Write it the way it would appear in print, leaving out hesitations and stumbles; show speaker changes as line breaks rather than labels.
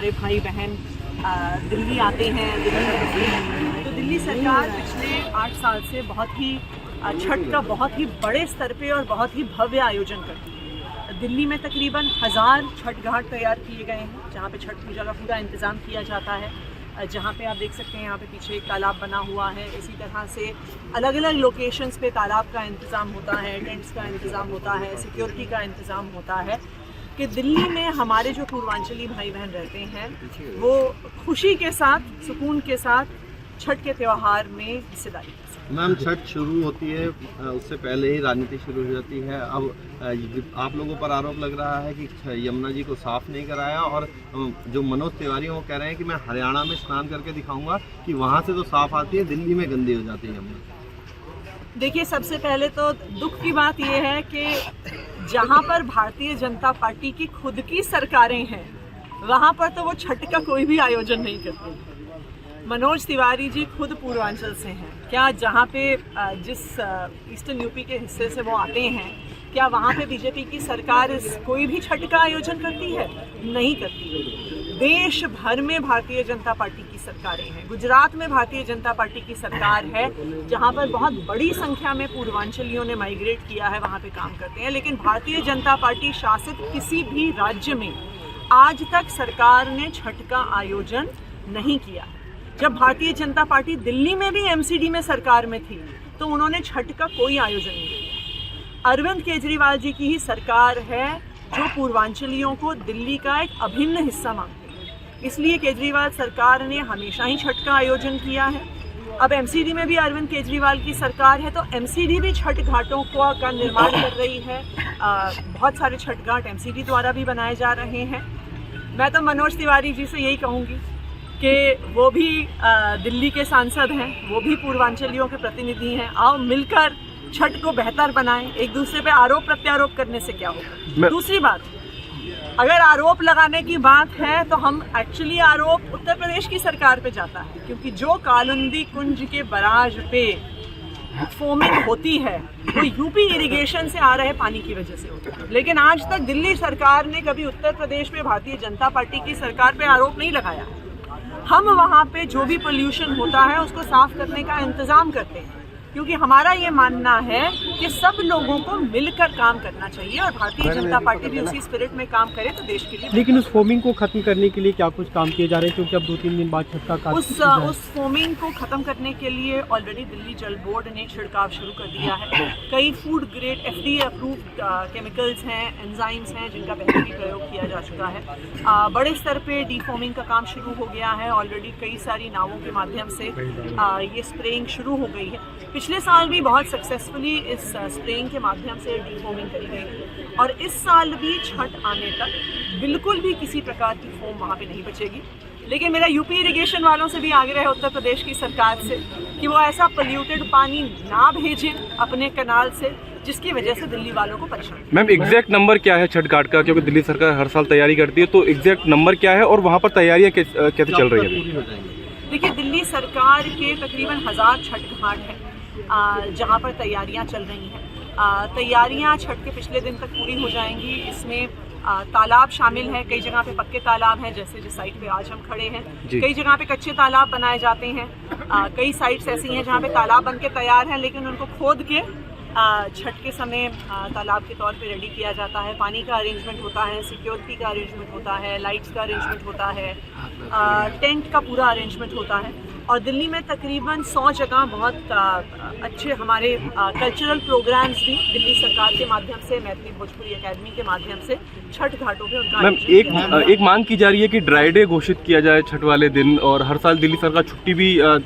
हमारे भाई बहन दिल्ली आते हैं, दिल्ली रहते हैं, तो दिल्ली सरकार पिछले 8 साल से बहुत ही छठ का बहुत ही बड़े स्तर पे और बहुत ही भव्य आयोजन करती है। दिल्ली में तकरीबन 1000 छठ घाट तैयार किए गए हैं जहाँ पे छठ पूजा का पूरा इंतज़ाम किया जाता है। जहाँ पे आप देख सकते हैं यहाँ पे पीछे एक तालाब बना हुआ है। इसी तरह से अलग अलग लोकेशंस पे तालाब का इंतज़ाम होता है, टेंट्स का इंतज़ाम होता है, सिक्योरिटी का इंतज़ाम होता है कि दिल्ली में हमारे जो पूर्वांचली भाई बहन रहते हैं वो खुशी के साथ, सुकून के साथ छठ के त्यौहार में हिस्सेदारी कर सकते हैं।
मैम, छठ शुरू होती है उससे पहले ही राजनीति शुरू हो जाती है। अब आप लोगों पर आरोप लग रहा है कि यमुना जी को साफ नहीं कराया, और जो मनोज तिवारी वो कह रहे हैं कि मैं हरियाणा में स्नान करके दिखाऊंगा कि वहाँ से तो साफ आती है, दिल्ली में गंदी हो जाती है यमुना।
देखिए, सबसे पहले तो दुख की बात यह है कि जहाँ पर भारतीय जनता पार्टी की खुद की सरकारें हैं वहाँ पर तो वो छठ का कोई भी आयोजन नहीं करती। मनोज तिवारी जी खुद पूर्वांचल से हैं, क्या जहाँ पे जिस ईस्टर्न यूपी के हिस्से से वो आते हैं, क्या वहाँ पे बीजेपी की सरकार कोई भी छठ का आयोजन करती है? नहीं करती। देश भर में भारतीय जनता पार्टी की सरकारें हैं। गुजरात में भारतीय जनता पार्टी की सरकार है जहाँ पर बहुत बड़ी संख्या में पूर्वांचलियों ने माइग्रेट किया है, वहाँ पे काम करते हैं। लेकिन भारतीय जनता पार्टी शासित किसी भी राज्य में आज तक सरकार ने छठ का आयोजन नहीं किया। जब भारतीय जनता पार्टी दिल्ली में भी एमसीडी में सरकार में थी तो उन्होंने छठ का कोई आयोजन नहीं किया। अरविंद केजरीवाल जी की ही सरकार है जो पूर्वांचलियों को दिल्ली का एक अभिन्न हिस्सा मानती है, इसलिए केजरीवाल सरकार ने हमेशा ही छठ का आयोजन किया है। अब एमसीडी में भी अरविंद केजरीवाल की सरकार है तो एमसीडी भी छठ घाटों का निर्माण कर रही है। बहुत सारे छठ घाट एमसीडी द्वारा भी बनाए जा रहे हैं। मैं तो मनोज तिवारी जी से यही कहूँगी कि वो भी दिल्ली के सांसद हैं, वो भी पूर्वांचलियों के प्रतिनिधि हैं। आओ मिलकर छठ को बेहतर बनाएं। एक दूसरे पे आरोप प्रत्यारोप करने से क्या होगा? दूसरी बात, अगर आरोप लगाने की बात है तो हम एक्चुअली आरोप उत्तर प्रदेश की सरकार पे जाता है, क्योंकि जो कालिंदी कुंज के बराज पे फोमिंग होती है वो यूपी इरिगेशन से आ रहे पानी की वजह से होती है। लेकिन आज तक दिल्ली सरकार ने कभी उत्तर प्रदेश में भारतीय जनता पार्टी की सरकार पे आरोप नहीं लगाया। हम वहाँ पे जो भी पोल्यूशन होता है उसको साफ करने का इंतज़ाम करते हैं, क्योंकि हमारा ये मानना है कि सब लोगों को मिलकर काम करना चाहिए और भारतीय जनता पार्टी भी उसी स्पिरिट में काम करे तो देश के लिए।
लेकिन उस फोमिंग को खत्म करने के लिए क्या कुछ काम किए जा रहे हैं, क्योंकि अब 2-3 दिन बाद छठ का
उस फोमिंग को खत्म करने के लिए ऑलरेडी दिल्ली जल बोर्ड ने छिड़काव शुरू कर दिया है। कई food grade FDA approved chemicals हैं, एंजाइम्स हैं जिनका पहले भी प्रयोग किया जा चुका है। बड़े स्तर पे डीफोमिंग का काम शुरू हो गया है। ऑलरेडी कई सारी नावों के माध्यम से ये स्प्रेइंग शुरू हो गई है। पिछले साल भी बहुत सक्सेसफुली इस स्प्रेइंग के माध्यम से डीफोमिंग करी गई और इस साल भी छठ आने तक बिल्कुल भी किसी प्रकार की फोम वहाँ पे नहीं बचेगी। लेकिन मेरा यूपी इरिगेशन वालों से भी आग्रह है उत्तर प्रदेश की सरकार से कि वो ऐसा पोल्यूटेड पानी ना भेजें अपने कनाल से जिसकी वजह से दिल्ली वालों को परेशानी।
मैम, एग्जैक्ट नंबर क्या है छठ घाट का, क्योंकि दिल्ली सरकार हर साल तैयारी करती है, तो एग्जैक्ट नंबर क्या है और वहाँ पर तैयारियाँ कैसे चल रही है?
देखिए, दिल्ली सरकार के तकरीबन 1000 छठ घाट हैं जहाँ पर तैयारियाँ चल रही हैं। तैयारियाँ छठ के पिछले दिन तक पूरी हो जाएंगी। इसमें तालाब शामिल है, कई जगह पे पक्के तालाब हैं जैसे जिस साइट पे आज हम खड़े हैं, कई जगह पे कच्चे तालाब बनाए जाते हैं। कई साइट्स ऐसी हैं जहाँ पे तालाब बन के तैयार हैं लेकिन उनको खोद के छठ के समय तालाब के तौर पे रेडी किया जाता है। पानी का अरेंजमेंट होता है, सिक्योरिटी का अरेंजमेंट होता है, लाइट्स का अरेंजमेंट होता है, टेंट का पूरा अरेंजमेंट होता है। और दिल्ली में तकरीबन 100 जगह बहुत अच्छे हमारे कल्चरल प्रोग्राम्स भी दिल्ली सरकार के माध्यम से, मैथिली भोजपुरी अकेडमी के माध्यम से छठ घाटों पे उनका
मैम, एक मांग की जा रही है कि ड्राई डे घोषित किया जाए छठ वाले दिन, और हर साल दिल्ली सरकार छुट्टी भी